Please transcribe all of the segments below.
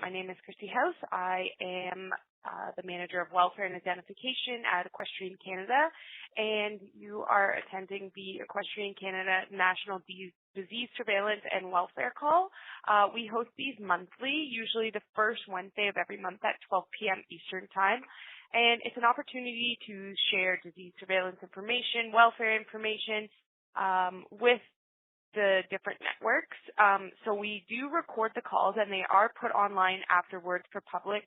My name is Christy House. I am the Manager of Welfare and Identification at Equestrian Canada, and you are attending the Equestrian Canada National Disease Surveillance and Welfare Call. We host these monthly, usually the first Wednesday of every month at 12 p.m. Eastern Time, and it's an opportunity to share disease surveillance information, welfare information with the different networks. So we do record the calls, and they are put online afterwards for public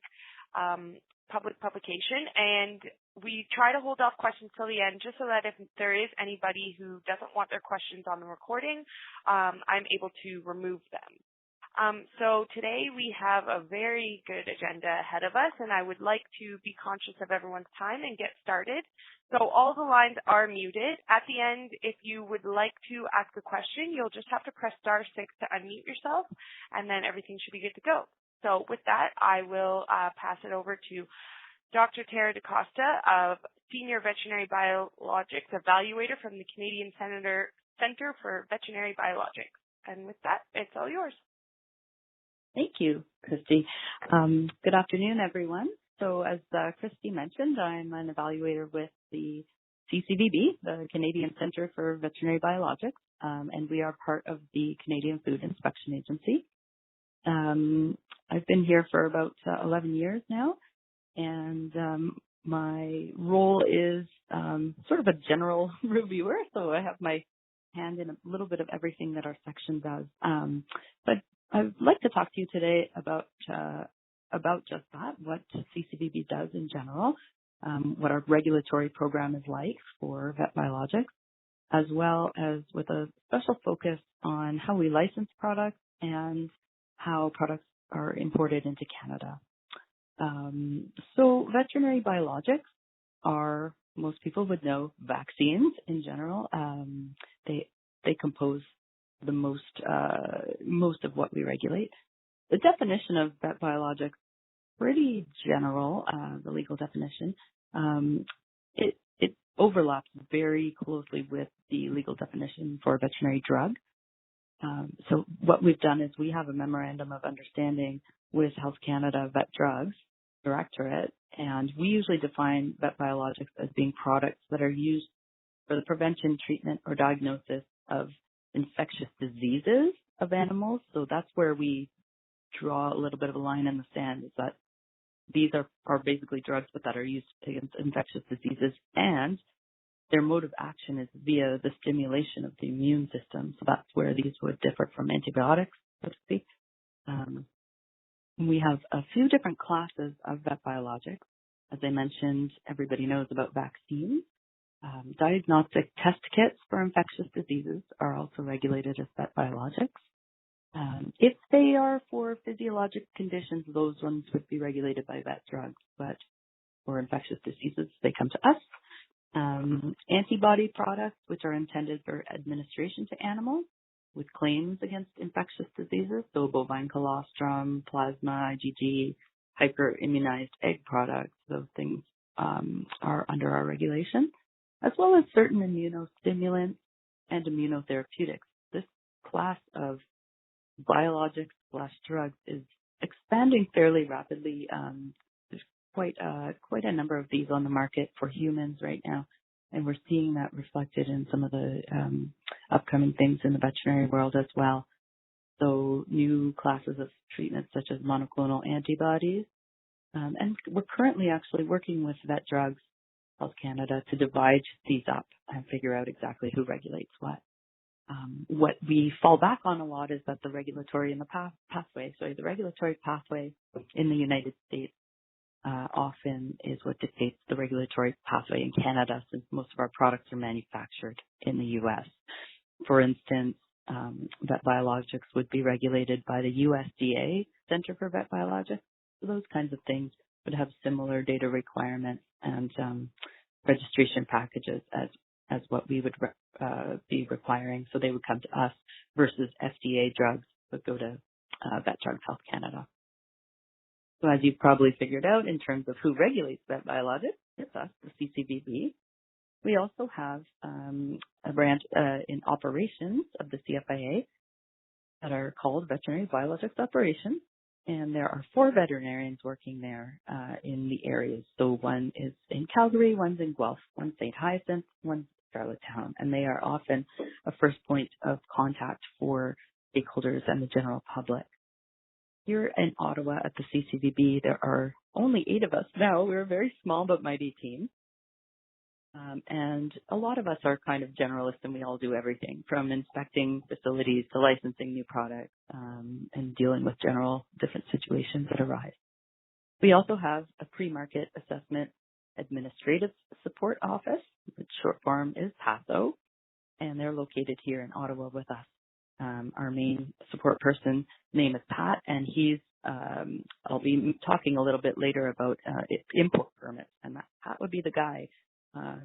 publication. And we try to hold off questions till the end, just so that if there is anybody who doesn't want their questions on the recording, I'm able to remove them. So today we have a very good agenda ahead of us, and I would like to be conscious of everyone's time and get started. So all the lines are muted. At the end, if you would like to ask a question, you'll just have to press *6 to unmute yourself, and then everything should be good to go. So with that, I will pass it over to Dr. Tara DaCosta, of Senior Veterinary Biologics Evaluator from the Canadian Center for Veterinary Biologics. And with that, it's all yours. Thank you, Christy. Good afternoon, everyone. So as Christy mentioned, I'm an evaluator with the CCVB, the Canadian Center for Veterinary Biologics, and we are part of the Canadian Food Inspection Agency. I've been here for about 11 years now, and my role is sort of a general reviewer, so I have my hand in a little bit of everything that our section does. But I'd like to talk to you today about just that, what CCVB does in general, what our regulatory program is like for vet biologics, as well as with a special focus on how we license products and how products are imported into Canada. So veterinary biologics are, most people would know, vaccines in general. They compose the most of what we regulate. The definition of vet biologics, pretty general, the legal definition. It overlaps very closely with the legal definition for a veterinary drug. So what we've done is we have a memorandum of understanding with Health Canada Vet Drugs Directorate, and we usually define vet biologics as being products that are used for the prevention, treatment, or diagnosis of infectious diseases of animals. So that's where we draw a little bit of a line in the sand, is that these are basically drugs but that are used against infectious diseases, and their mode of action is via the stimulation of the immune system. So that's where these would differ from antibiotics, so to speak. We have a few different classes of vet biologics. As I mentioned, everybody knows about vaccines. Diagnostic test kits for infectious diseases are also regulated as vet biologics. If they are for physiologic conditions, those ones would be regulated by vet drugs, but for infectious diseases, they come to us. Antibody products, which are intended for administration to animals with claims against infectious diseases, so bovine colostrum, plasma, IgG, hyperimmunized egg products, those things are under our regulation, as well as certain immunostimulants and immunotherapeutics. This class of biologics/drugs is expanding fairly rapidly. There's quite a number of these on the market for humans right now, and we're seeing that reflected in some of the upcoming things in the veterinary world as well. So new classes of treatments such as monoclonal antibodies, and we're currently actually working with Vet Drugs Health Canada to divide these up and figure out exactly who regulates what. What we fall back on a lot is that the regulatory and the the regulatory pathway in the United States often is what dictates the regulatory pathway in Canada, since most of our products are manufactured in the U.S. For instance, vet biologics would be regulated by the USDA Center for Vet Biologics. So those kinds of things would have similar data requirements and registration packages as what we would be requiring. So they would come to us, versus FDA drugs would go to Vet Drugs Health Canada. So as you've probably figured out, in terms of who regulates vet biologics, it's us, the CCVB. We also have a branch in operations of the CFIA that are called Veterinary Biologics Operations, And there are 4 veterinarians working there in the areas. So one is in Calgary, one's in Guelph, one's St. Hyacinth, one's Charlottetown. And they are often a first point of contact for stakeholders and the general public. Here in Ottawa at the CCVB, there are only 8 of us now. We're a very small but mighty team. And a lot of us are kind of generalists, and we all do everything from inspecting facilities to licensing new products and dealing with general different situations that arise. We also have a pre-market assessment administrative support office, which short form is PASO, and they're located here in Ottawa with us. Our main support person name is Pat, and he's I'll be talking a little bit later about import permits, and that Pat would be the guy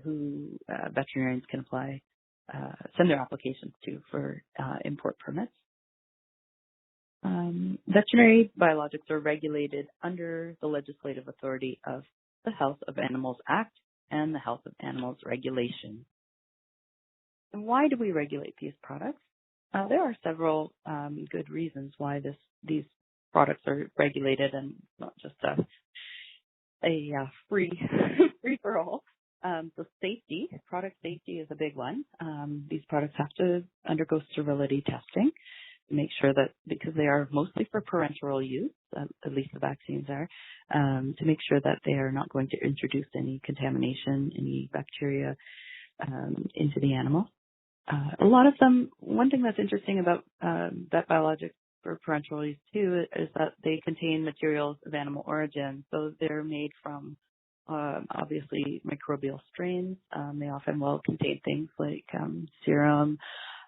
who veterinarians can apply, send their applications to for import permits. Veterinary biologics are regulated under the legislative authority of the Health of Animals Act and the Health of Animals Regulation. And why do we regulate these products? There are several good reasons why these products are regulated and not just a free for all. So safety, product safety is a big one. These products have to undergo sterility testing to make sure that, because they are mostly for parenteral use, at least the vaccines are, to make sure that they are not going to introduce any contamination, any bacteria into the animal. A lot of them, one thing that's interesting about vet biologics for parenteral use too is that they contain materials of animal origin. So they're made from obviously microbial strains. They often will contain things like serum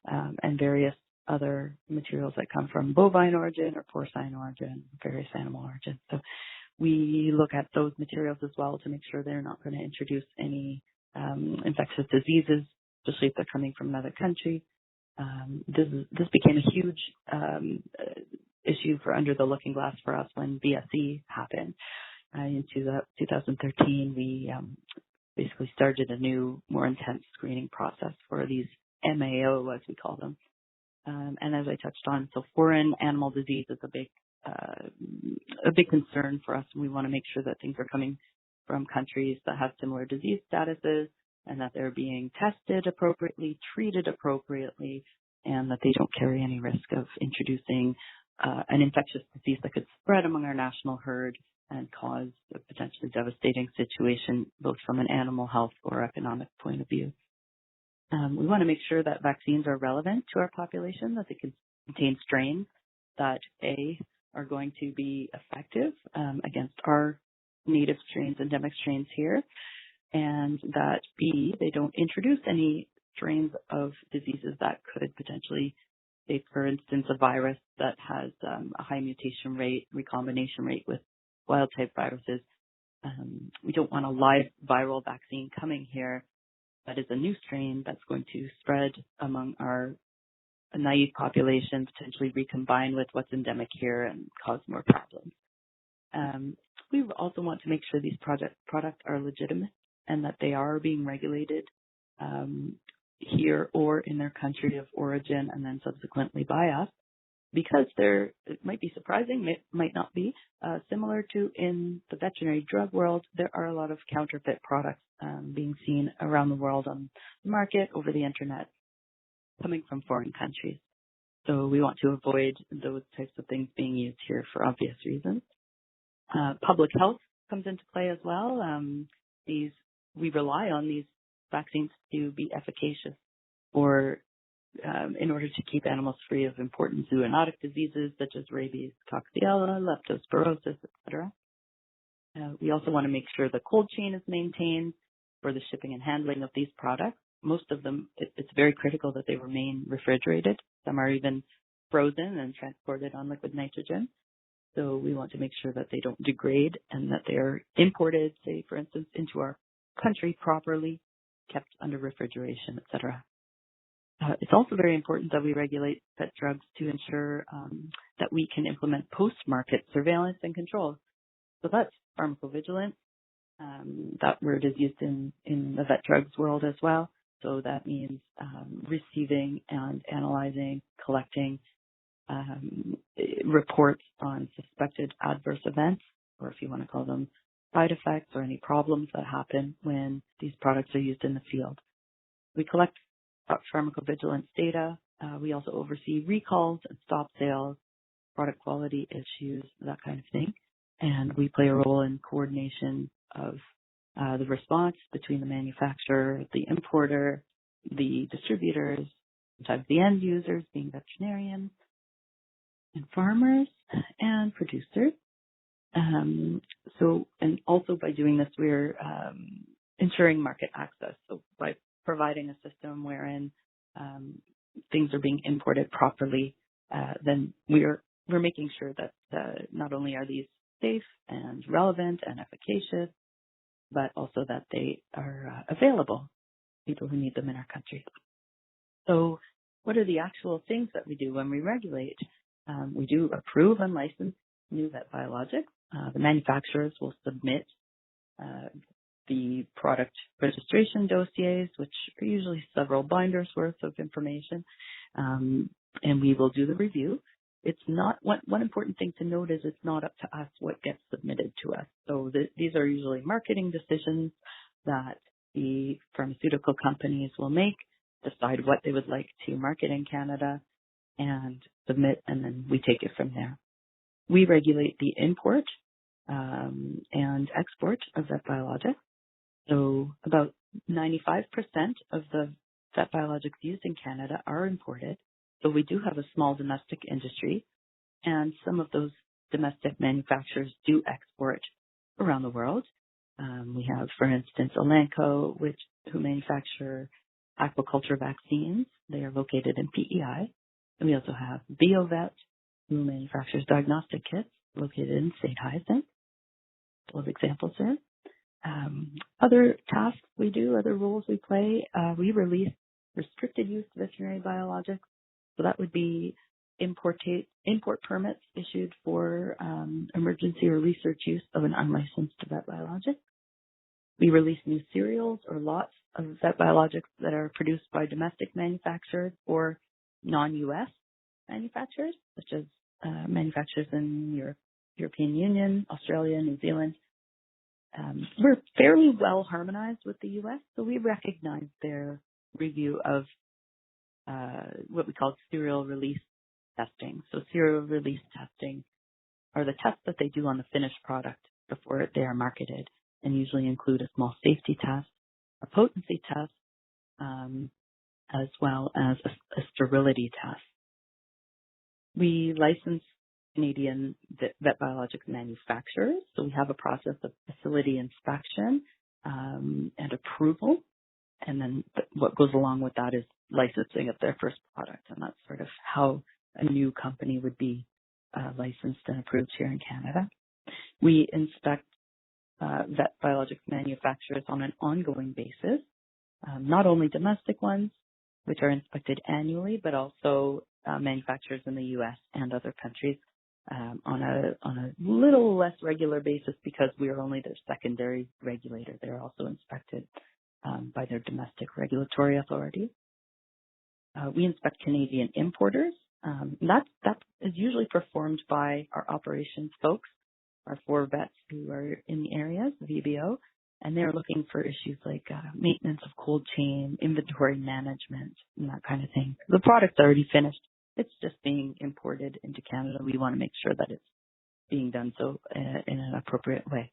and various other materials that come from bovine origin or porcine origin, various animal origins. So we look at those materials as well to make sure they're not going to introduce any infectious diseases, especially if they're coming from another country. This became a huge issue for Under the Looking Glass for us when BSE happened. In 2013, we basically started a new, more intense screening process for these MAO, as we call them. And as I touched on, so foreign animal disease is a big concern for us. And we want to make sure that things are coming from countries that have similar disease statuses and that they're being tested appropriately, treated appropriately, and that they don't carry any risk of introducing an infectious disease that could spread among our national herd and cause a potentially devastating situation, both from an animal health or economic point of view. We want to make sure that vaccines are relevant to our population, that they can contain strains that, A, are going to be effective against our native strains, endemic strains here, and that, B, they don't introduce any strains of diseases that could potentially, say, for instance, a virus that has a high mutation rate, recombination rate with wild-type viruses. We don't want a live viral vaccine coming here that is a new strain that's going to spread among our naive population, potentially recombine with what's endemic here and cause more problems. We also want to make sure these products are legitimate and that they are being regulated here or in their country of origin and then subsequently by us, because it might be surprising, it might not be, similar to in the veterinary drug world, there are a lot of counterfeit products being seen around the world on the market, over the internet, coming from foreign countries. So we want to avoid those types of things being used here for obvious reasons. Public health comes into play as well. We rely on these vaccines to be efficacious or in order to keep animals free of important zoonotic diseases such as rabies, coxiella, leptospirosis, etc. We also want to make sure the cold chain is maintained for the shipping and handling of these products. Most of them, it's very critical that they remain refrigerated. Some are even frozen and transported on liquid nitrogen. So we want to make sure that they don't degrade and that they are imported, say, for instance, into our country properly, kept under refrigeration, etc. It's also very important that we regulate pet drugs to ensure that we can implement post-market surveillance and controls. So that's pharmacovigilance. That word is used in the vet drugs world as well. So that means receiving and analyzing, collecting, reports on suspected adverse events, or if you want to call them side effects, or any problems that happen when these products are used in the field. We collect pharmacovigilance data. We also oversee recalls and stop sales, product quality issues, that kind of thing. And we play a role in coordination of the response between the manufacturer, the importer, the distributors, sometimes the end users being veterinarians, and farmers and producers. And also by doing this, we're ensuring market access. So by providing a system wherein things are being imported properly, then we're making sure that not only are these safe and relevant and efficacious, but also that they are available to people who need them in our country. So what are the actual things that we do when we regulate? We do approve and license new vet biologics. The manufacturers will submit the product registration dossiers, which are usually several binders worth of information, and we will do the review. It's not one important thing to note is it's not up to us what gets submitted to us. So these are usually marketing decisions that the pharmaceutical companies will make, decide what they would like to market in Canada, and submit, and then we take it from there. We regulate the import and export of vet biologics. So about 95% of the vet biologics used in Canada are imported. So we do have a small domestic industry, and some of those domestic manufacturers do export around the world. We have, for instance, Elanco, who manufacture aquaculture vaccines. They are located in PEI. And we also have BioVet, who manufactures diagnostic kits, located in St. Hyacinthe. A couple of examples there. Other tasks we do, other roles we play, we release restricted use veterinary biologics. So that would be import permits issued for emergency or research use of an unlicensed vet biologic. We release new cereals or lots of vet biologics that are produced by domestic manufacturers or non-U.S. manufacturers, such as manufacturers in European Union, Australia, New Zealand. We're fairly well harmonized with the U.S., so we recognize their review of what we call serial release testing. So serial release testing are the tests that they do on the finished product before they are marketed, and usually include a small safety test, a potency test, as well as a sterility test. We license Canadian vet biologics manufacturers, so we have a process of facility inspection and approval, and then what goes along with that is licensing of their first product, and that's sort of how a new company would be licensed and approved here in Canada. We inspect vet biologics manufacturers on an ongoing basis, not only domestic ones, which are inspected annually, but also manufacturers in the U.S. and other countries on a little less regular basis because we are only their secondary regulator. They're also inspected by their domestic regulatory authorities. We inspect Canadian importers. That is usually performed by our operations folks, our 4 vets who are in the areas, VBO, and they're looking for issues like maintenance of cold chain, inventory management, and that kind of thing. The product's already finished. It's just being imported into Canada. We want to make sure that it's being done so in an appropriate way.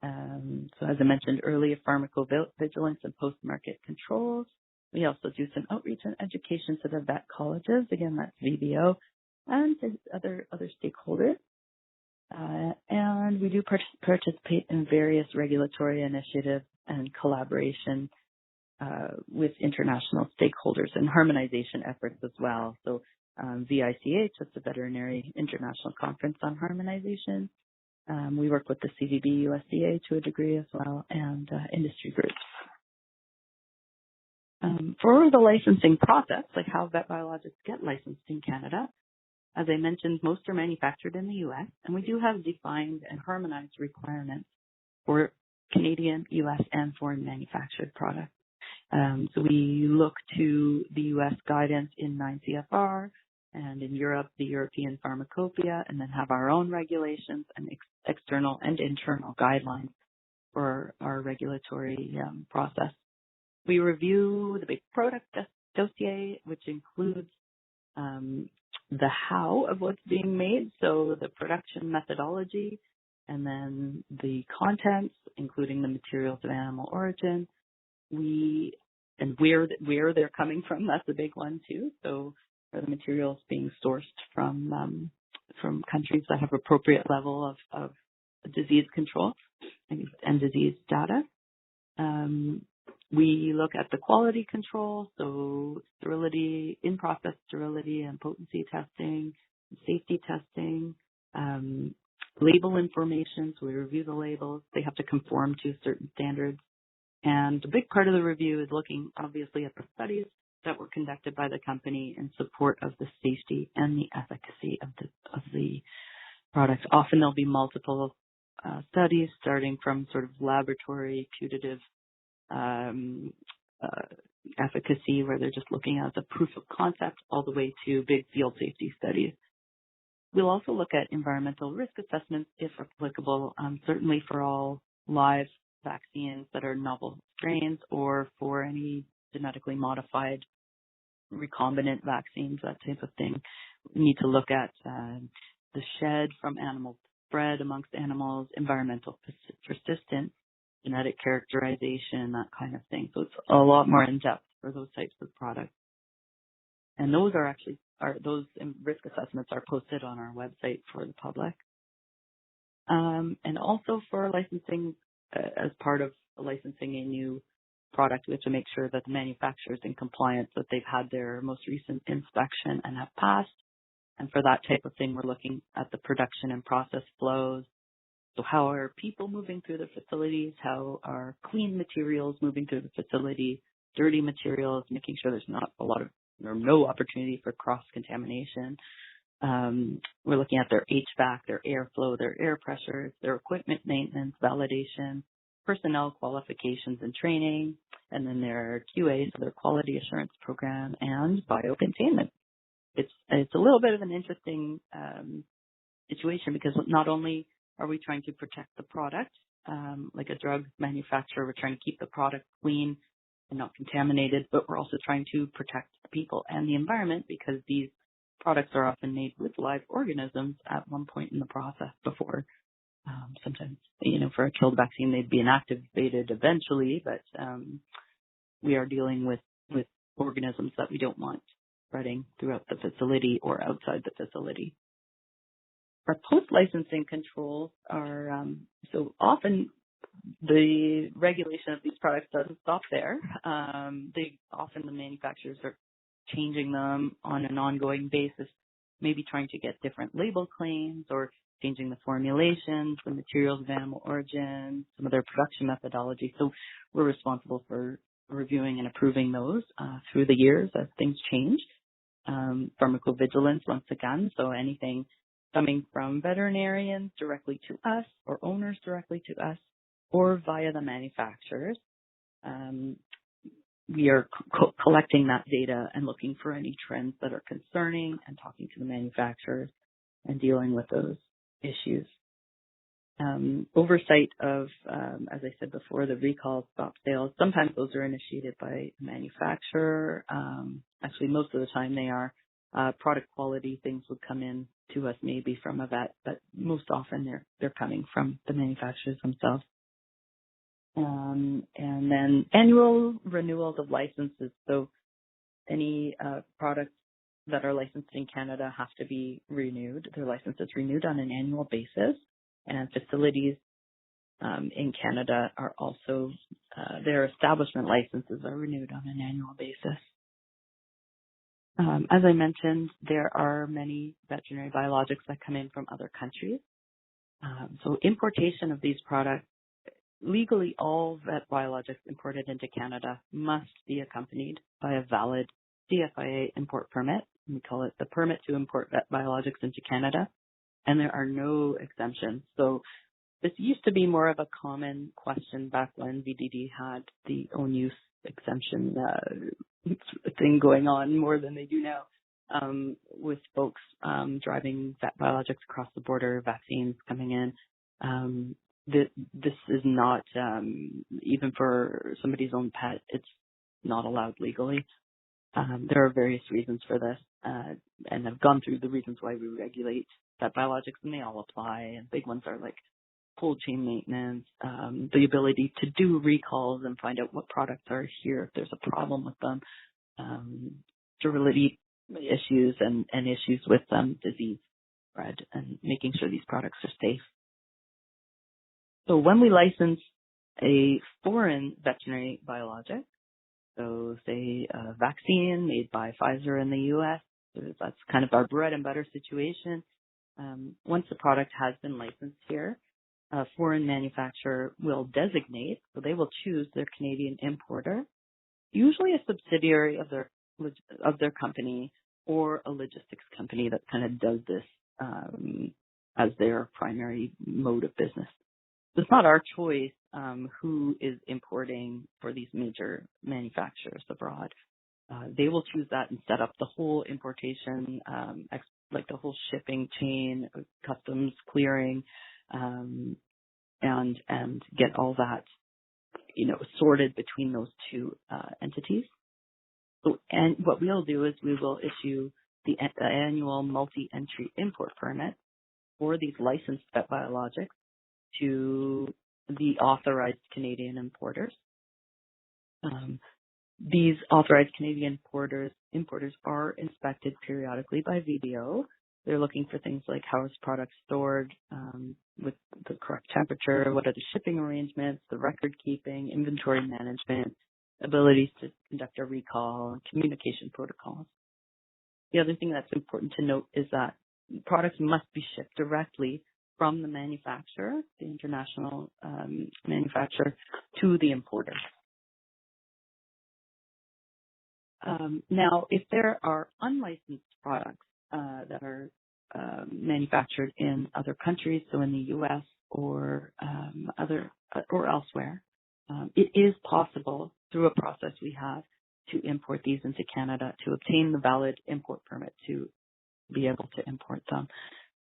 So as I mentioned earlier, pharmacovigilance and post-market controls. We also do some outreach and education to the vet colleges. Again, that's VBO and to other stakeholders. And we do participate in various regulatory initiatives and collaboration with international stakeholders and harmonization efforts as well. So VICH, that's the Veterinary International Conference on Harmonization. We work with the CVB USDA to a degree as well, and industry groups. For the licensing process, like how vet biologics get licensed in Canada, as I mentioned, most are manufactured in the U.S., and we do have defined and harmonized requirements for Canadian, U.S., and foreign manufactured products. So we look to the U.S. guidance in 9 CFR and in Europe, the European Pharmacopoeia, and then have our own regulations and external and internal guidelines for our regulatory process. We review the big product dossier, which includes the how of what's being made, so the production methodology, and then the contents, including the materials of animal origin, and where they're coming from. That's a big one too. So are the materials being sourced from countries that have appropriate level of disease control and disease data. We look at the quality control, so sterility, in-process sterility and potency testing, safety testing, label information. So we review the labels. They have to conform to certain standards. And a big part of the review is looking, obviously, at the studies that were conducted by the company in support of the safety and the efficacy of the product. Often there'll be multiple studies starting from sort of laboratory putative efficacy, where they're just looking at the proof of concept, all the way to big field safety studies. We'll also look at environmental risk assessments, if applicable, certainly for all live vaccines that are novel strains, or for any genetically modified recombinant vaccines, that type of thing. We need to look at the shed from animals bred amongst animals, environmental persistence, genetic characterization, that kind of thing. So it's a lot more in depth for those types of products. And those those risk assessments are posted on our website for the public. And also for licensing, as part of licensing a new product, we have to make sure that the manufacturer is in compliance, that they've had their most recent inspection and have passed. And for that type of thing, we're looking at the production and process flows. So how are people moving through the facilities? How are clean materials moving through the facility? Dirty materials, making sure there's not no opportunity for cross-contamination. We're looking at their HVAC, their airflow, their air pressures, their equipment maintenance, validation, personnel qualifications and training, and then their QA, so their quality assurance program, and biocontainment. It's a little bit of an interesting situation, because not only are we trying to protect the product, like a drug manufacturer, we're trying to keep the product clean and not contaminated, but we're also trying to protect the people and the environment, because these products are often made with live organisms at one point in the process before. Sometimes, for a killed vaccine, they'd be inactivated eventually, but we are dealing with organisms that we don't want spreading throughout the facility or outside the facility. Our post-licensing controls are, so often the regulation of these products doesn't stop there. Often the manufacturers are changing them on an ongoing basis, maybe trying to get different label claims or changing the formulations, the materials of animal origin, some of their production methodology. So we're responsible for reviewing and approving those through the years as things change. Pharmacovigilance, once again, so anything coming from veterinarians directly to us or owners directly to us or via the manufacturers. We are collecting that data and looking for any trends that are concerning and talking to the manufacturers and dealing with those issues. Oversight of, as I said before, the recall, stop sales. Sometimes those are initiated by the manufacturer. Actually, most of the time they are. Product quality things would come in to us maybe from a vet, but most often they're coming from the manufacturers themselves. And then annual renewals of licenses. So any products that are licensed in Canada have to be renewed. Their license is renewed on an annual basis. And facilities in Canada are also, their establishment licenses are renewed on an annual basis. As I mentioned, there are many veterinary biologics that come in from other countries. So importation of these products, legally all vet biologics imported into Canada must be accompanied by a valid CFIA import permit. We call it the permit to import vet biologics into Canada. And there are no exemptions. So this used to be more of a common question back when VDD had the own use exemption thing going on more than they do now. with folks driving biologics across the border, vaccines coming in. This is not, even for somebody's own pet, it's not allowed legally. There are various reasons for this, and I've gone through the reasons why we regulate vet biologics, and they all apply. And big ones are like cold chain maintenance, the ability to do recalls and find out what products are here if there's a problem with them, sterility issues and issues with disease spread, and making sure these products are safe. So when we license a foreign veterinary biologic, so say a vaccine made by Pfizer in the U.S., that's kind of our bread and butter situation. Once the product has been licensed here, a foreign manufacturer will designate, so they will choose their Canadian importer, usually a subsidiary of their company or a logistics company that kind of does this as their primary mode of business. So it's not our choice who is importing for these major manufacturers abroad. They will choose that and set up the whole importation, like the whole shipping chain, customs clearing, and get all that, sorted between those two entities. So, and what we'll do is we will issue the annual multi-entry import permit for these licensed vet biologics to the authorized Canadian importers. These authorized Canadian importers are inspected periodically by VDO. They're looking for things like how is product stored with the correct temperature, what are the shipping arrangements, the record keeping, inventory management, abilities to conduct a recall, and communication protocols. The other thing that's important to note is that products must be shipped directly from the manufacturer, the international manufacturer, to the importer. Now, if there are unlicensed products that are manufactured in other countries, so in the U.S. or elsewhere, it is possible through a process we have to import these into Canada to obtain the valid import permit to be able to import them.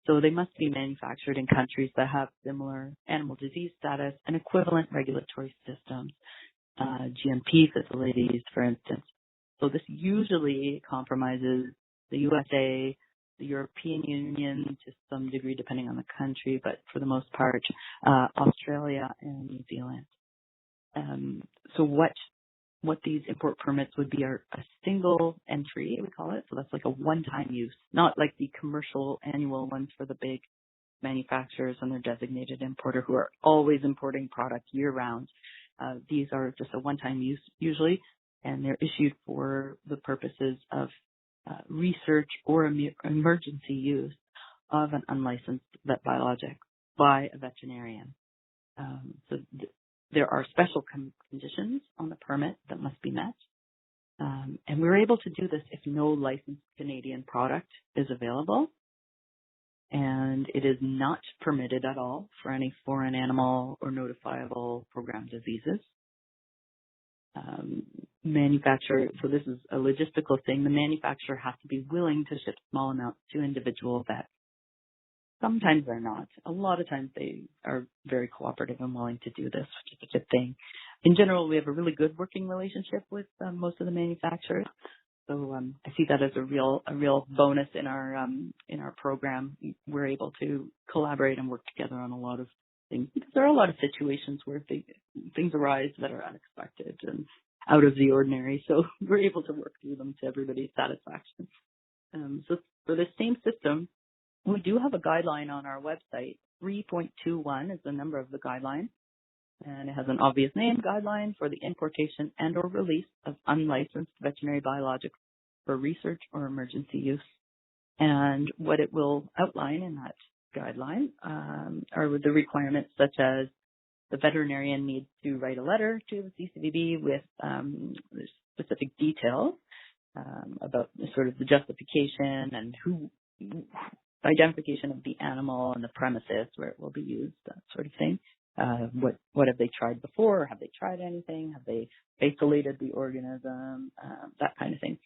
So they must be manufactured in countries that have similar animal disease status and equivalent regulatory systems, GMP facilities, for instance. So this usually compromises the USA, the European Union to some degree, depending on the country, but for the most part, Australia and New Zealand. So what these import permits would be are a single entry, we call it. So that's like a one-time use, not like the commercial annual ones for the big manufacturers and their designated importer who are always importing product year-round. These are just a one-time use usually, and they're issued for the purposes of research or emergency use of an unlicensed vet biologic by a veterinarian. There are special conditions on the permit that must be met. And we're able to do this if no licensed Canadian product is available. And it is not permitted at all for any foreign animal or notifiable program diseases. Manufacturer, so this is a logistical thing, the manufacturer has to be willing to ship small amounts to individual vets. Sometimes they're not. A lot of times they are very cooperative and willing to do this, which is a good thing. In general, we have a really good working relationship with most of the manufacturers. So I see that as a real bonus in our program. We're able to collaborate and work together on a lot of things because there are a lot of situations where things arise that are unexpected and out of the ordinary. So we're able to work through them to everybody's satisfaction. So for the same system, we do have a guideline on our website. 3.21 is the number of the guideline, and it has an obvious name, guideline for the importation and or release of unlicensed veterinary biologics for research or emergency use. And what it will outline in that guideline are the requirements such as the veterinarian needs to write a letter to the CCVB with specific details about sort of the justification and identification of the animal and the premises where it will be used, that sort of thing. What have they tried before? Have they tried anything? Have they isolated the organism? That kind of thing.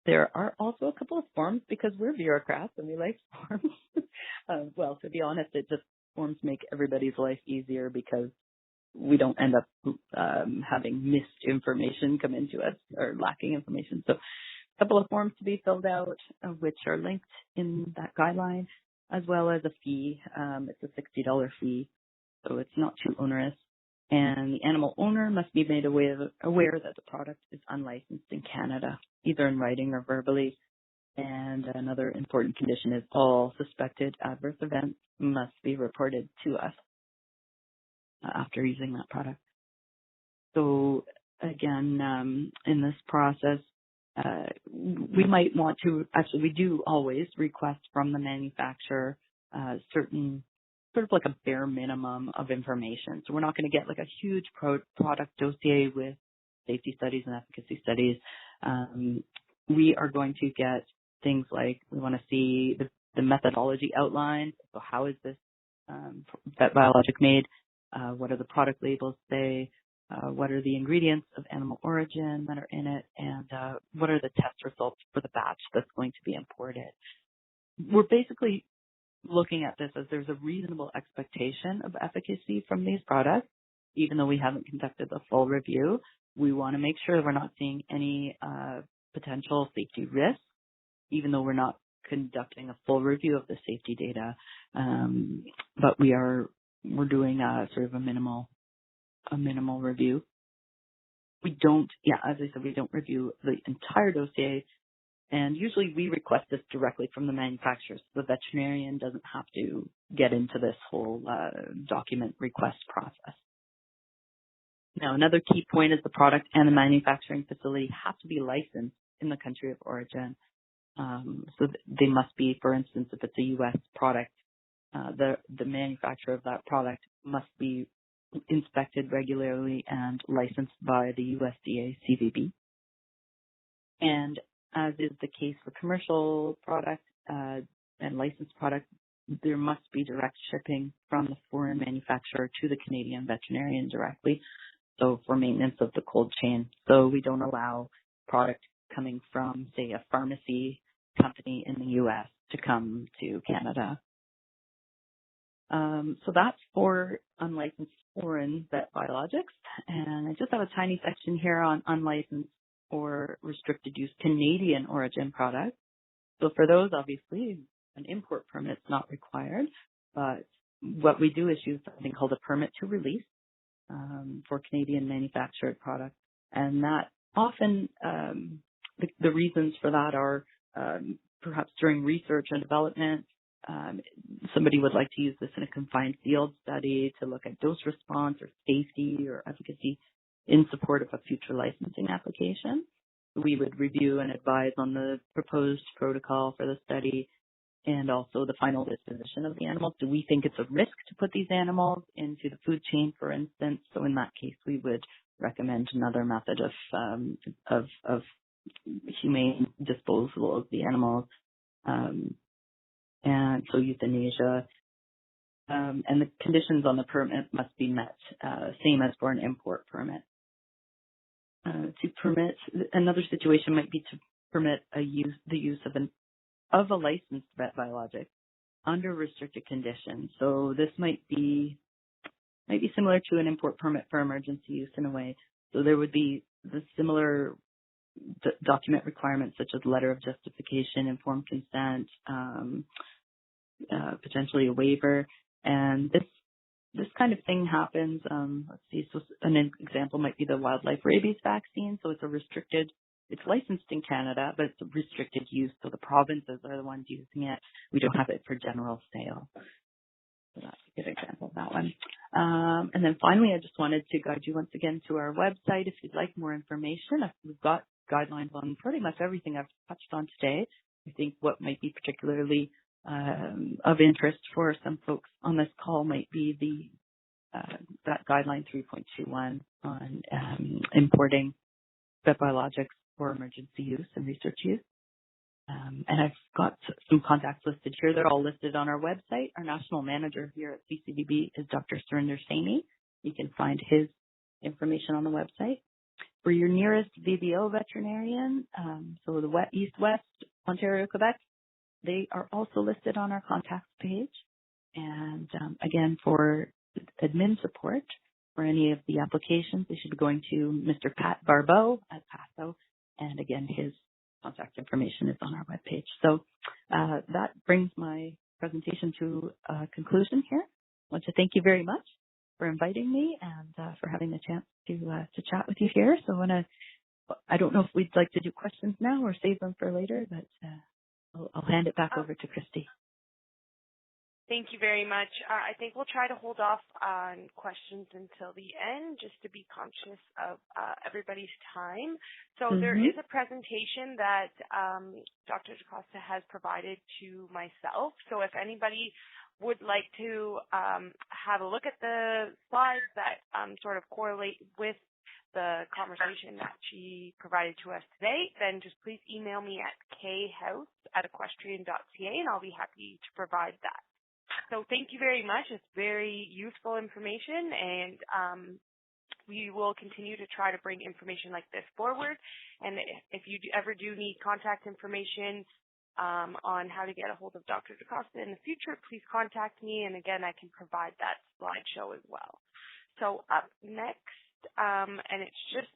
There are also a couple of forms because we're bureaucrats and we like forms. Well, to be honest, forms make everybody's life easier because we don't end up having missed information come into us or lacking information. So a couple of forms to be filled out, which are linked in that guideline, as well as a fee. It's a $60 fee, so it's not too onerous. And the animal owner must be made aware that the product is unlicensed in Canada, either in writing or verbally. And another important condition is all suspected adverse events must be reported to us after using that product. So again, in this process, we might want to, actually we do always request from the manufacturer certain, sort of like a bare minimum of information. So we're not going to get like a huge product dossier with safety studies and efficacy studies. We are going to get things like, we want to see the methodology outlined. So how is this vet biologic made? What do the product labels say? What are the ingredients of animal origin that are in it? And what are the test results for the batch that's going to be imported? We're basically looking at this as there's a reasonable expectation of efficacy from these products, even though we haven't conducted the full review. We want to make sure we're not seeing any potential safety risks, even though we're not conducting a full review of the safety data. But we're doing sort of a minimal review. We don't, as I said, we don't review the entire dossier. And usually we request this directly from the manufacturers. The veterinarian doesn't have to get into this whole document request process. Now, another key point is the product and the manufacturing facility have to be licensed in the country of origin. So they must be, for instance, if it's a U.S. product, the manufacturer of that product must be inspected regularly and licensed by the USDA CVB. And as is the case for commercial product and licensed product, there must be direct shipping from the foreign manufacturer to the Canadian veterinarian directly, so for maintenance of the cold chain. So we don't allow product coming from, say, a pharmacy company in the U.S. to come to Canada. So that's for unlicensed foreign vet biologics. And I just have a tiny section here on unlicensed or restricted use Canadian origin products. So for those, obviously, an import permit is not required, but what we do issue something called a permit to release for Canadian manufactured products. And that often, the reasons for that are perhaps during research and development, somebody would like to use this in a confined field study to look at dose response or safety or efficacy in support of a future licensing application. We would review and advise on the proposed protocol for the study and also the final disposition of the animals. Do we think it's a risk to put these animals into the food chain, for instance? So in that case, we would recommend another method of humane disposal of the animals. And so euthanasia, and the conditions on the permit must be met, same as for an import permit. To permit, another situation might be to permit the use of a licensed vet biologic under restricted conditions. So this might be similar to an import permit for emergency use in a way. So there would be the similar document requirements such as letter of justification, informed consent, potentially a waiver. And this kind of thing happens. Let's see. So an example might be the wildlife rabies vaccine. So it's licensed in Canada, but it's a restricted use. So the provinces are the ones using it. We don't have it for general sale. So that's a good example of that one. And then finally, I just wanted to guide you once again to our website if you'd like more information. We've got guidelines on pretty much everything I've touched on today. I think what might be particularly of interest for some folks on this call might be that guideline 3.21 on importing vet biologics for emergency use and research use. And I've got some contacts listed here. They're all listed on our website. Our national manager here at CCVB is Dr. Surinder Saini. You can find his information on the website. For your nearest VBO veterinarian, so the East West, Ontario, Quebec, they are also listed on our contacts page. And again, for admin support for any of the applications, they should be going to Mr. Pat Barbeau at Paso. And again, his contact information is on our webpage. So that brings my presentation to a conclusion here. I want to thank you very much for inviting me and for having the chance to chat with you here. So I don't know if we'd like to do questions now or save them for later, but I'll hand it back over to Christy. Thank you very much. I think we'll try to hold off on questions until the end just to be conscious of everybody's time. So there is a presentation that Dr. DaCosta has provided to myself. So if anybody would like to have a look at the slides that sort of correlate with the conversation that she provided to us today, then just please email me at khouse@equestrian.ca and I'll be happy to provide that. So thank you very much. It's very useful information, and we will continue to try to bring information like this forward. And if you ever do need contact information on how to get a hold of Dr. DaCosta in the future, please contact me. And again, I can provide that slideshow as well. So up next, and it's just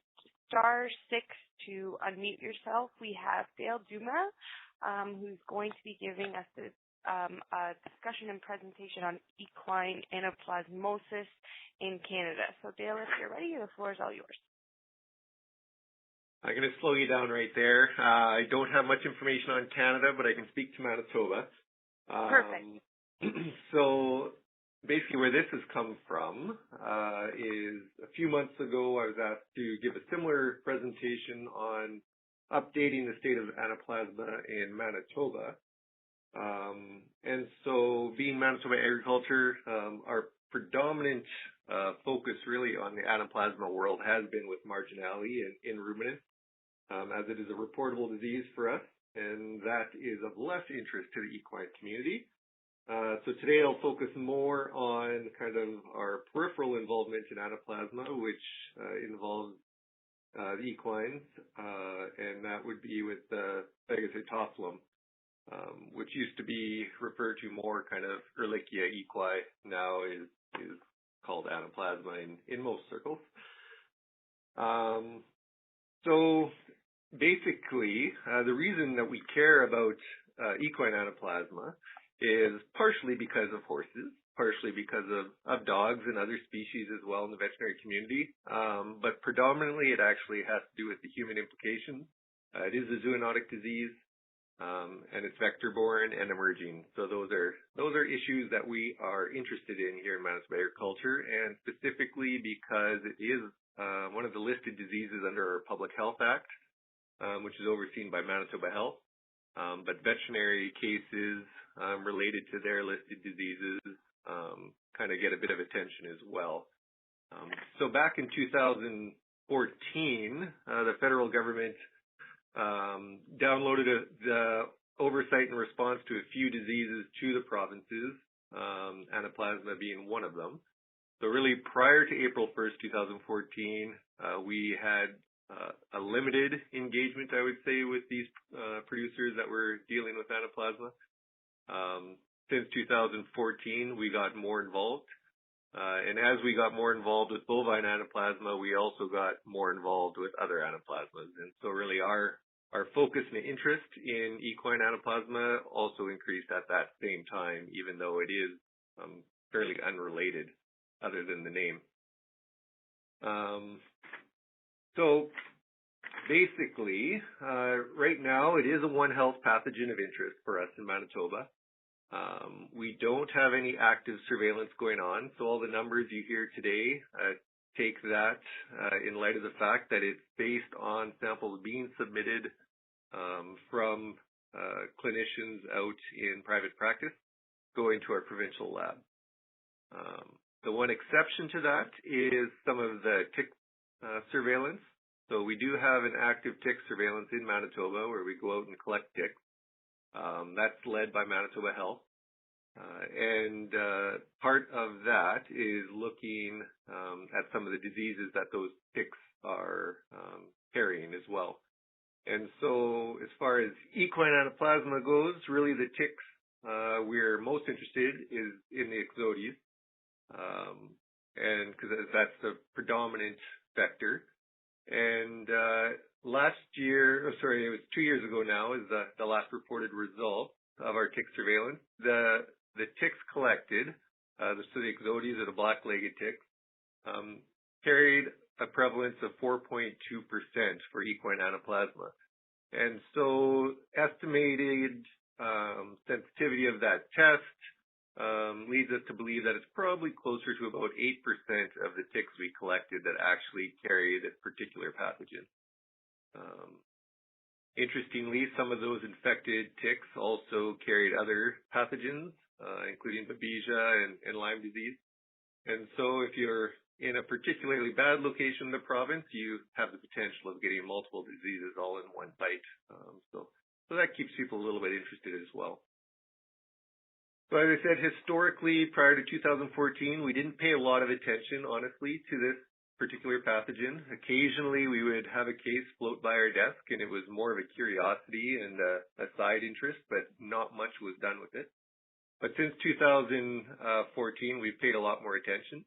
*6 to unmute yourself, we have Dale Duma, who's going to be giving us this a discussion and presentation on equine anaplasmosis in Canada. So Dale, if you're ready, the floor is all yours. I'm going to slow you down right there. I don't have much information on Canada, but I can speak to Manitoba. Perfect. So basically where this has come from is a few months ago I was asked to give a similar presentation on updating the state of anaplasma in Manitoba. And so being Manitoba Agriculture, our predominant focus really on the anaplasma world has been with marginality in ruminants, as it is a reportable disease for us, and that is of less interest to the equine community. So today I'll focus more on kind of our peripheral involvement in anaplasma, which involves the equines, and that would be with the Phagocytophilum, which used to be referred to more kind of Ehrlichia equi, now is called anaplasma in most circles. So basically, the reason that we care about equine anaplasma is partially because of horses, partially because of dogs and other species as well in the veterinary community, but predominantly it actually has to do with the human implications. It is a zoonotic disease. And it's vector-borne and emerging. So those are issues that we are interested in here in Manitoba Agriculture, and specifically because it is one of the listed diseases under our Public Health Act, which is overseen by Manitoba Health. But veterinary cases related to their listed diseases kind of get a bit of attention as well. So back in 2014, the federal government downloaded the oversight and response to a few diseases to the provinces, anaplasma being one of them. So really prior to April 1st, 2014, we had a limited engagement, I would say, with these producers that were dealing with anaplasma. Since 2014, we got more involved. And as we got more involved with bovine anaplasma, we also got more involved with other anaplasmas. And so really our focus and interest in equine anaplasma also increased at that same time, even though it is fairly unrelated other than the name. So basically, right now it is a One Health pathogen of interest for us in Manitoba. We don't have any active surveillance going on, so all the numbers you hear today take that in light of the fact that it's based on samples being submitted from clinicians out in private practice going to our provincial lab. The one exception to that is some of the tick surveillance. So we do have an active tick surveillance in Manitoba where we go out and collect ticks. That's led by Manitoba Health. And part of that is looking at some of the diseases that those ticks are carrying as well. And so as far as equine anaplasma goes, really the ticks we're most interested is in the ixodes, and because that's the predominant vector. And last year, it was 2 years ago now, is the last reported result of our tick surveillance. The ticks collected, so the ixodes or the black-legged ticks, carried a prevalence of 4.2% for equine anaplasma. And so estimated sensitivity of that test leads us to believe that it's probably closer to about 8% of the ticks we collected that actually carry this particular pathogen. Interestingly, some of those infected ticks also carried other pathogens, including babesia and Lyme disease. And so if you're in a particularly bad location in the province, you have the potential of getting multiple diseases all in one bite. So that keeps people a little bit interested as well. So as I said, historically, prior to 2014, we didn't pay a lot of attention, honestly, to this particular pathogen. Occasionally, we would have a case float by our desk, and it was more of a curiosity and a side interest, but not much was done with it. But since 2014, we've paid a lot more attention.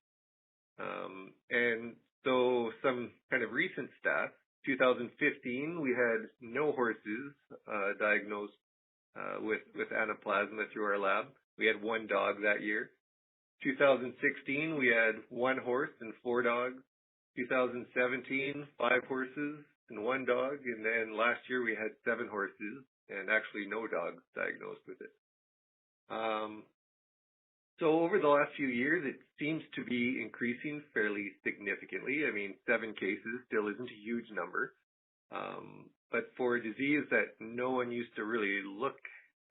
And so some kind of recent stats, 2015, we had no horses diagnosed with anaplasma through our lab. We had one dog that year. 2016, we had one horse and 4 dogs. 2017, 5 horses and 1 dog. And then last year we had 7 horses and actually no dogs diagnosed with it. So over the last few years, it seems to be increasing fairly significantly. I mean, 7 cases still isn't a huge number. But for a disease that no one used to really look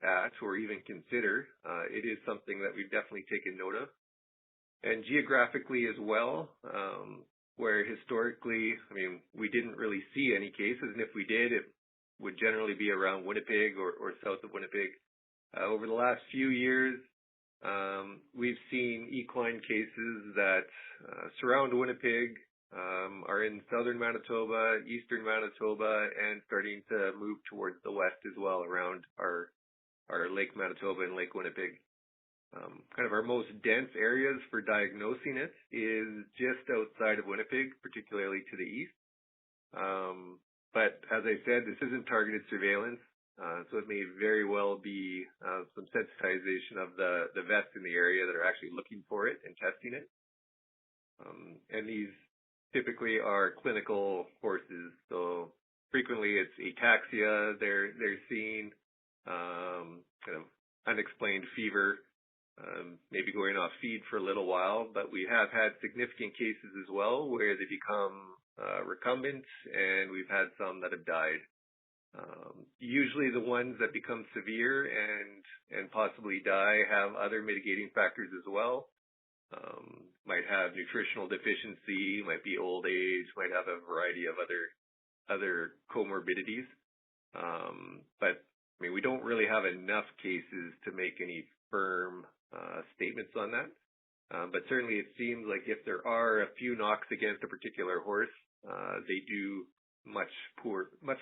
at or even consider, it is something that we've definitely taken note of. And geographically as well, where historically, I mean, we didn't really see any cases, and if we did, it would generally be around Winnipeg or south of Winnipeg. Over the last few years, we've seen equine cases that surround Winnipeg, are in southern Manitoba, eastern Manitoba, and starting to move towards the west as well around our Lake Manitoba and Lake Winnipeg. Kind of our most dense areas for diagnosing it is just outside of Winnipeg, particularly to the east. But as I said, this isn't targeted surveillance, so it may very well be some sensitization of the vets in the area that are actually looking for it and testing it. And these typically are clinical horses, so frequently it's ataxia they're seeing, kind of unexplained fever, maybe going off feed for a little while, but we have had significant cases as well where they become recumbent, and we've had some that have died. Usually the ones that become severe and possibly die have other mitigating factors as well. Might have nutritional deficiency, might be old age, might have a variety of other comorbidities. But I mean, we don't really have enough cases to make any firm statements on that. But certainly it seems like if there are a few knocks against a particular horse, they do much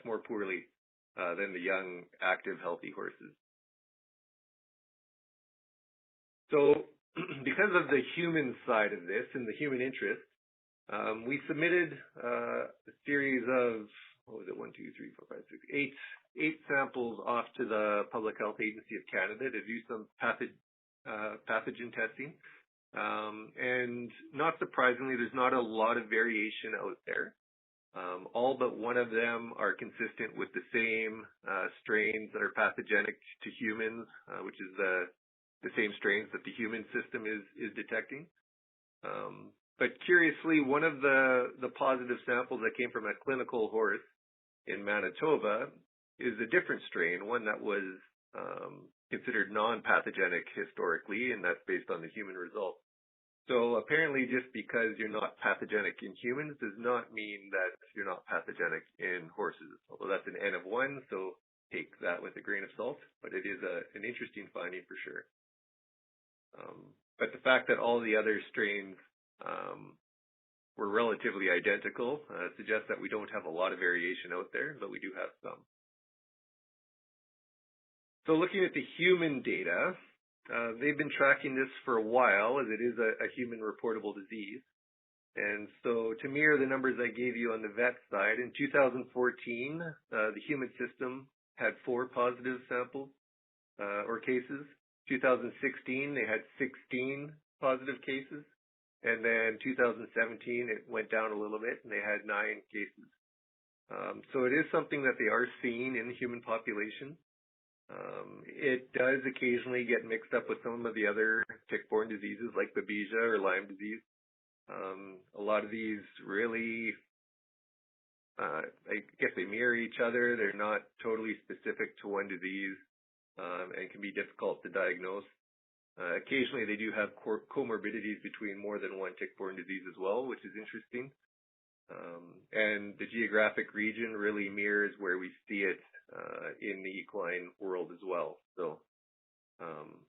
more poorly than the young, active, healthy horses. So because of the human side of this and the human interest, we submitted a series of, 8 samples off to the Public Health Agency of Canada to do some pathogen testing. And not surprisingly, there's not a lot of variation out there. All but one of them are consistent with the same strains that are pathogenic to humans, which is the same strains that the human system is detecting. But curiously, one of the positive samples that came from a clinical horse in Manitoba is a different strain, one that was considered non-pathogenic historically, and that's based on the human results. So apparently just because you're not pathogenic in humans does not mean that you're not pathogenic in horses, although that's an N of 1, so take that with a grain of salt, but it is an interesting finding for sure. But the fact that all the other strains were relatively identical suggests that we don't have a lot of variation out there, but we do have some. So looking at the human data, they've been tracking this for a while as it is a human reportable disease. And so to mirror the numbers I gave you on the vet side, in 2014, the human system had 4 positive samples or cases. 2016, they had 16 positive cases. And then 2017, it went down a little bit and they had 9 cases. So it is something that they are seeing in the human population. It does occasionally get mixed up with some of the other tick-borne diseases like babesia or Lyme disease. A lot of these really, I guess they mirror each other. They're not totally specific to one disease and can be difficult to diagnose. Occasionally they do have comorbidities between more than one tick-borne disease as well, which is interesting. And the geographic region really mirrors where we see it in the equine world as well. So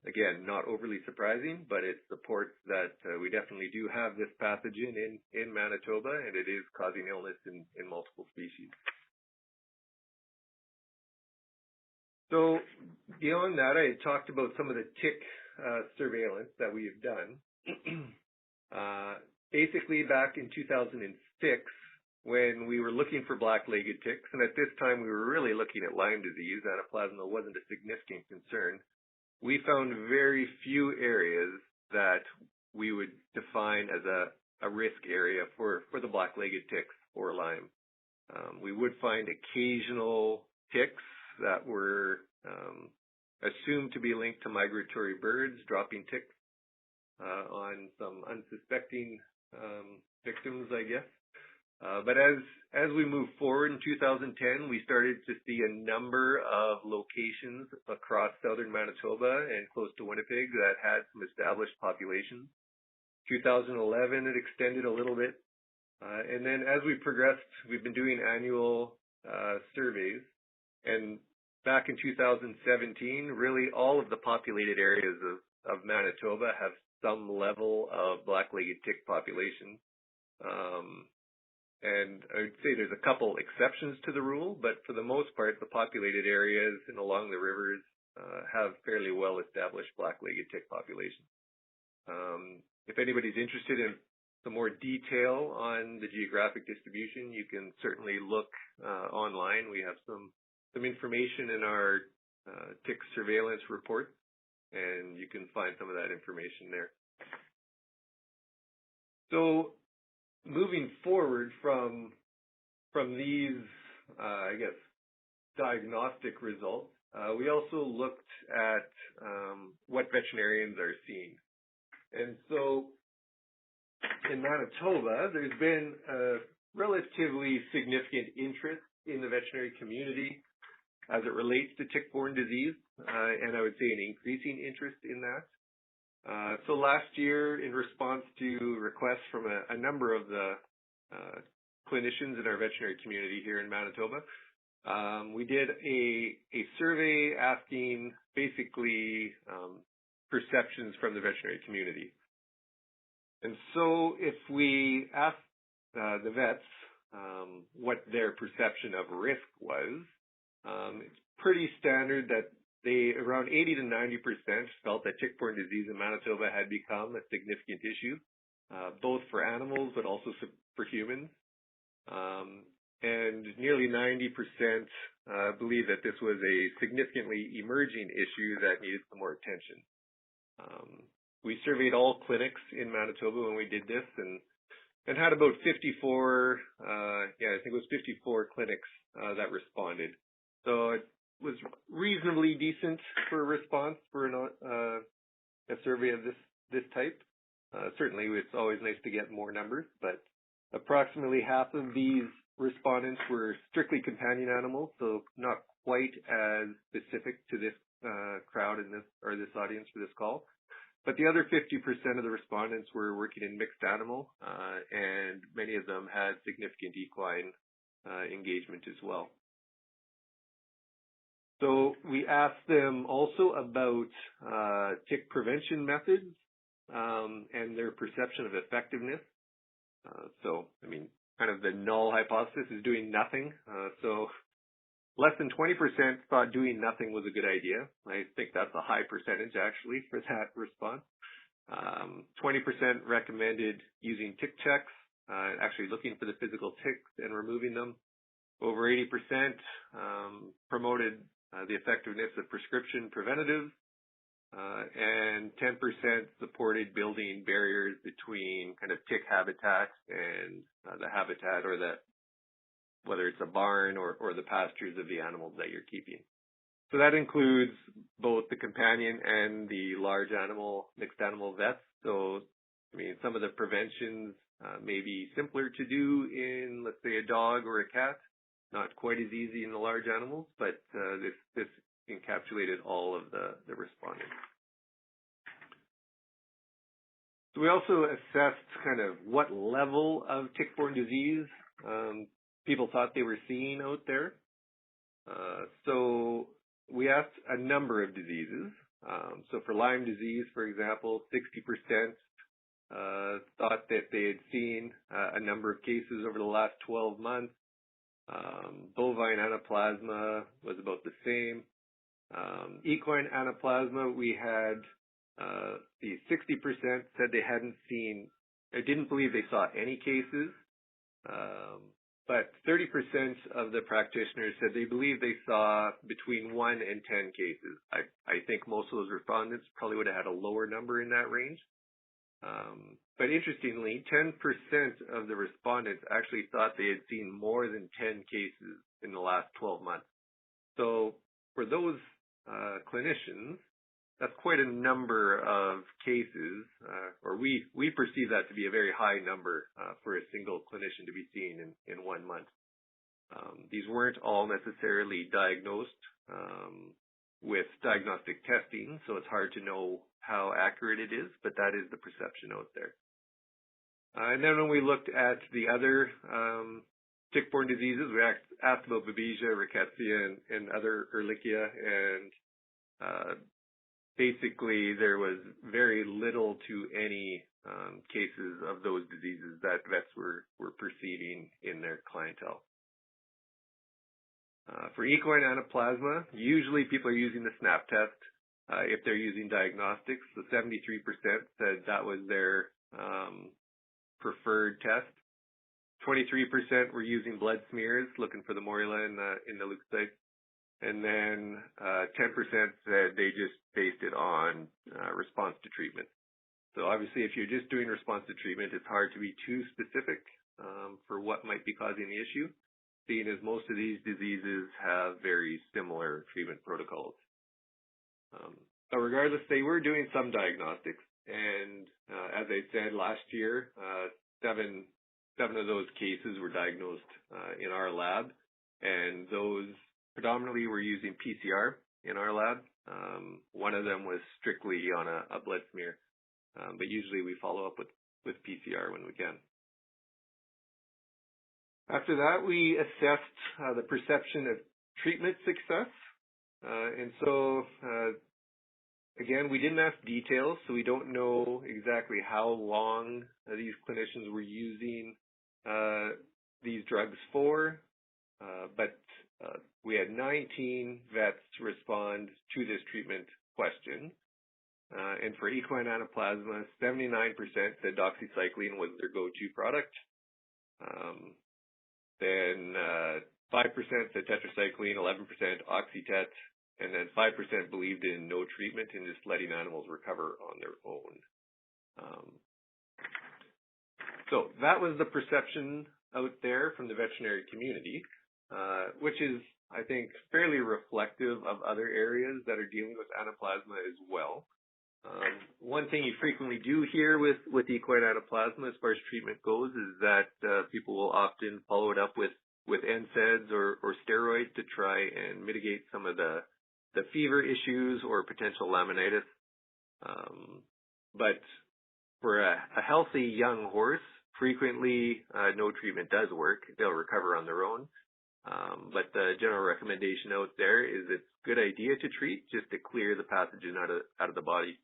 again, not overly surprising, but it supports that we definitely do have this pathogen in Manitoba, and it is causing illness in multiple species. So beyond that, I had talked about some of the tick surveillance that we have done. Basically, back in 2006, when we were looking for black-legged ticks, and at this time we were really looking at Lyme disease, anaplasma wasn't a significant concern, we found very few areas that we would define as a risk area for the black-legged ticks or Lyme. We would find occasional ticks that were assumed to be linked to migratory birds dropping ticks on some unsuspecting victims, I guess. But as we moved forward in 2010, we started to see a number of locations across southern Manitoba and close to Winnipeg that had some established populations. 2011, it extended a little bit. And then as we progressed, we've been doing annual surveys. And back in 2017, really all of the populated areas of Manitoba have some level of black-legged tick population. And I would say there's a couple exceptions to the rule, but for the most part, the populated areas and along the rivers have fairly well-established black-legged tick populations. If anybody's interested in some more detail on the geographic distribution, you can certainly look online. We have some information in our tick surveillance report, and you can find some of that information there. So moving forward from these, I guess, diagnostic results, we also looked at what veterinarians are seeing. And so in Manitoba, there's been a relatively significant interest in the veterinary community as it relates to tick-borne disease, and I would say an increasing interest in that. So last year, in response to requests from a number of the clinicians in our veterinary community here in Manitoba, we did a survey asking basically perceptions from the veterinary community. And so if we asked the vets what their perception of risk was, it's pretty standard that around 80 to 90% felt that tick-borne disease in Manitoba had become a significant issue, both for animals but also for humans. And nearly 90% believe that this was a significantly emerging issue that needed some more attention. We surveyed all clinics in Manitoba when we did this and had about 54, I think it was 54 clinics that responded. So it was reasonably decent for a response for a survey of this type. Certainly, it's always nice to get more numbers, but approximately half of these respondents were strictly companion animals, so not quite as specific to this crowd in this audience for this call. But the other 50% of the respondents were working in mixed animal, and many of them had significant equine engagement as well. So we asked them also about tick prevention methods and their perception of effectiveness. Kind of the null hypothesis is doing nothing. So less than 20% thought doing nothing was a good idea. I think that's a high percentage actually for that response. 20% recommended using tick checks, actually looking for the physical ticks and removing them. Over 80% promoted the effectiveness of prescription preventatives, and 10% supported building barriers between kind of tick habitat and the habitat or whether it's a barn or the pastures of the animals that you're keeping. So that includes both the companion and the large animal, mixed animal vets. So, some of the preventions may be simpler to do in, let's say, a dog or a cat, not quite as easy in the large animals, but this encapsulated all of the respondents. So we also assessed kind of what level of tick-borne disease people thought they were seeing out there. So we asked a number of diseases. So for Lyme disease, for example, 60% thought that they had seen a number of cases over the last 12 months. Bovine anaplasma was about the same. Equine anaplasma, we had the 60% said they hadn't seen, they didn't believe they saw any cases. But 30% of the practitioners said they believe they saw between 1 and 10 cases. I think most of those respondents probably would have had a lower number in that range. But interestingly, 10% of the respondents actually thought they had seen more than 10 cases in the last 12 months. So for those clinicians, that's quite a number of cases, or we perceive that to be a very high number for a single clinician to be seeing in 1 month. These weren't all necessarily diagnosed with diagnostic testing, so it's hard to know how accurate it is, but that is the perception out there. And then when we looked at the other tick-borne diseases, we asked about Babesia, Rickettsia, and other Ehrlichia, and basically there was very little to any cases of those diseases that vets were perceiving in their clientele. For equine anaplasma, usually people are using the SNAP test if they're using diagnostics. So 73% said that was their preferred test. 23% were using blood smears, looking for the morula in the leukocytes. And then 10% said they just based it on response to treatment. So obviously, if you're just doing response to treatment, it's hard to be too specific for what might be causing the issue, seeing as most of these diseases have very similar treatment protocols. But regardless, they were doing some diagnostics. And as I said, last year, seven of those cases were diagnosed in our lab. And those predominantly were using PCR in our lab. One of them was strictly on a blood smear. But usually we follow up with PCR when we can. After that, we assessed the perception of treatment success. And so, again, we didn't ask details, so we don't know exactly how long these clinicians were using these drugs for. But we had 19 vets respond to this treatment question. And for equine anaplasma, 79% said doxycycline was their go-to product. Then 5% said tetracycline, 11% oxytet, and then 5% believed in no treatment and just letting animals recover on their own. So that was the perception out there from the veterinary community, which is, I think, fairly reflective of other areas that are dealing with anaplasma as well. One thing you frequently do hear with equine anaplasma as far as treatment goes is that people will often follow it up with NSAIDs or steroids to try and mitigate some of the fever issues or potential laminitis. But for a healthy young horse, frequently no treatment does work. They'll recover on their own. But the general recommendation out there is it's a good idea to treat just to clear the pathogen out of the body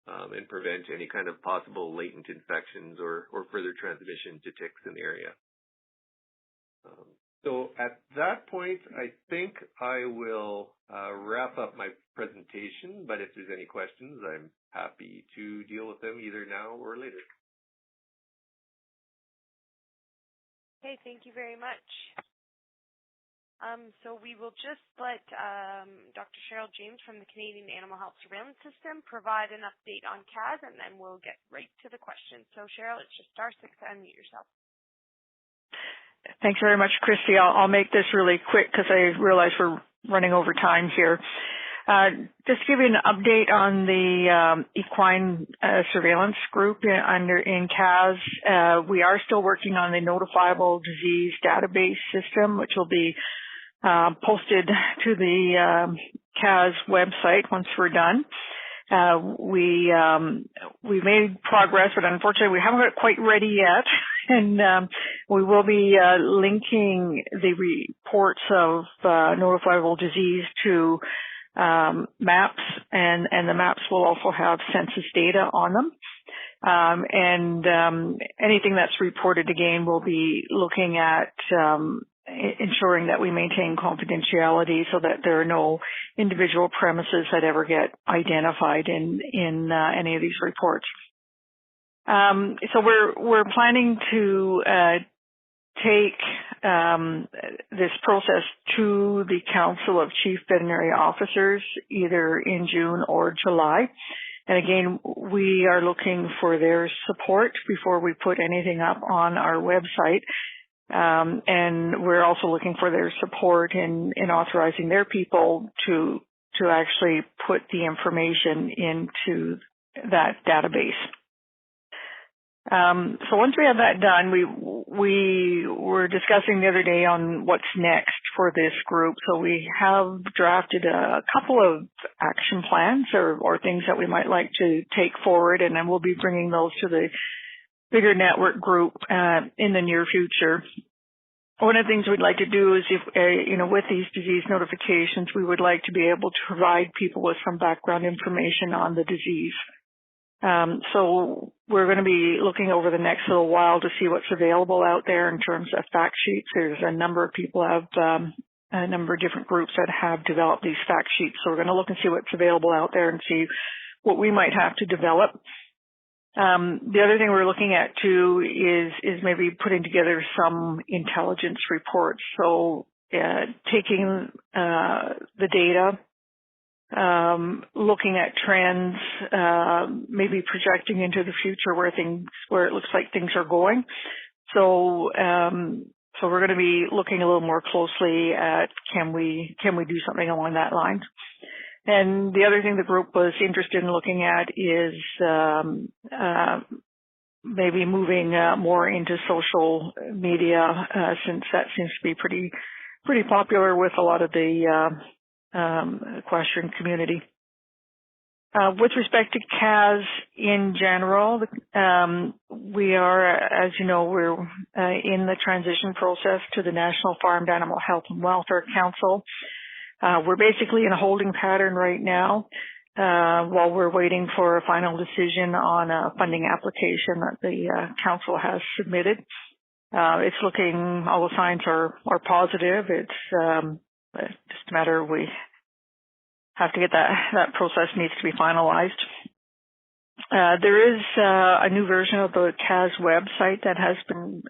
and prevent any kind of possible latent infections or further transmission to ticks in the area. So at that point, I think I will wrap up my presentation, but if there's any questions, I'm happy to deal with them either now or later. Okay, thank you very much. So we will just let Dr. Cheryl James from the Canadian Animal Health Surveillance System provide an update on CAS, and then we'll get right to the questions. So Cheryl, it's just *6 to unmute yourself. Thanks very much, Christy. I'll make this really quick because I realize we're running over time here. Just to give you an update on the equine surveillance group in CAS. We are still working on the notifiable disease database system, which will be posted to the CAS website once we're done. We made progress, but unfortunately we haven't got it quite ready yet. And we will be linking the reports of notifiable disease to maps, and the maps will also have census data on them. Anything that's reported, again, we'll be looking at ensuring that we maintain confidentiality so that there are no individual premises that ever get identified in any of these reports. So we're planning to take this process to the Council of Chief Veterinary Officers either in June or July. And again, we are looking for their support before we put anything up on our website. And we're also looking for their support in authorizing their people to actually put the information into that database. So once we have that done, we were discussing the other day on what's next for this group. So we have drafted a couple of action plans or things that we might like to take forward, and then we'll be bringing those to the bigger network group in the near future. One of the things we'd like to do is, with these disease notifications, we would like to be able to provide people with some background information on the disease. So we're going to be looking over the next little while to see what's available out there in terms of fact sheets. There's a number of people a number of different groups that have developed these fact sheets. So we're going to look and see what's available out there and see what we might have to develop. The other thing we're looking at too is maybe putting together some intelligence reports. So taking the data, looking at trends, maybe projecting into the future where it looks like things are going. So we're going to be looking a little more closely at can we do something along that line. And the other thing the group was interested in looking at is maybe moving more into social media, since that seems to be pretty popular with a lot of the equestrian community. With respect to CAS in general, we are, as you know, we're in the transition process to the National Farmed Animal Health and Welfare Council. We're basically in a holding pattern right now while we're waiting for a final decision on a funding application that the council has submitted. It's looking, all the signs are positive. It's just a matter of we have to get that process needs to be finalized. There is a new version of the CAS website that has been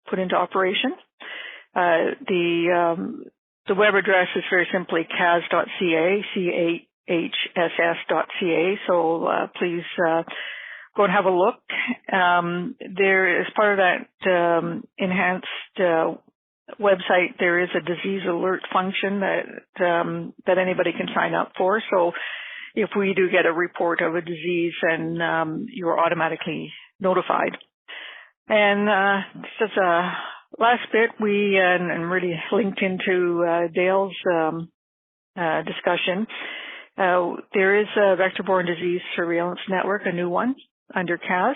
put into operation. The web address is very simply cas.ca, CAHSS.ca. So please go and have a look. There, as part of that enhanced website, there is a disease alert function that anybody can sign up for. So if we do get a report of a disease, then you're automatically notified. And just a last bit, we and really linked into Dale's discussion. There is a vector-borne disease surveillance network, a new one under CAS.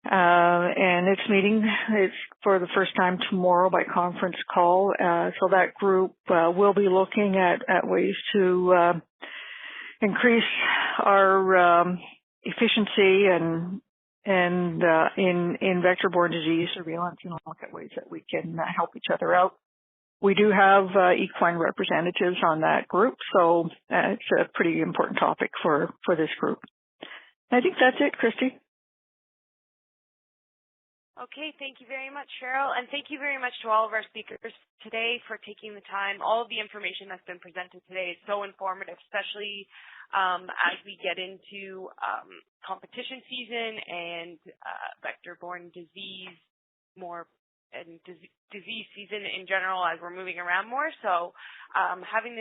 And it's meeting, it's for the first time tomorrow by conference call. So that group will be looking at ways to increase our efficiency and in vector-borne disease surveillance, and look at ways that we can help each other out. We do have equine representatives on that group, so it's a pretty important topic for this group. I think that's it, Christy. Okay, thank you very much, Cheryl, and thank you very much to all of our speakers today for taking the time. All of the information that's been presented today is so informative, especially as we get into competition season and vector-borne disease disease season in general as we're moving around more. So having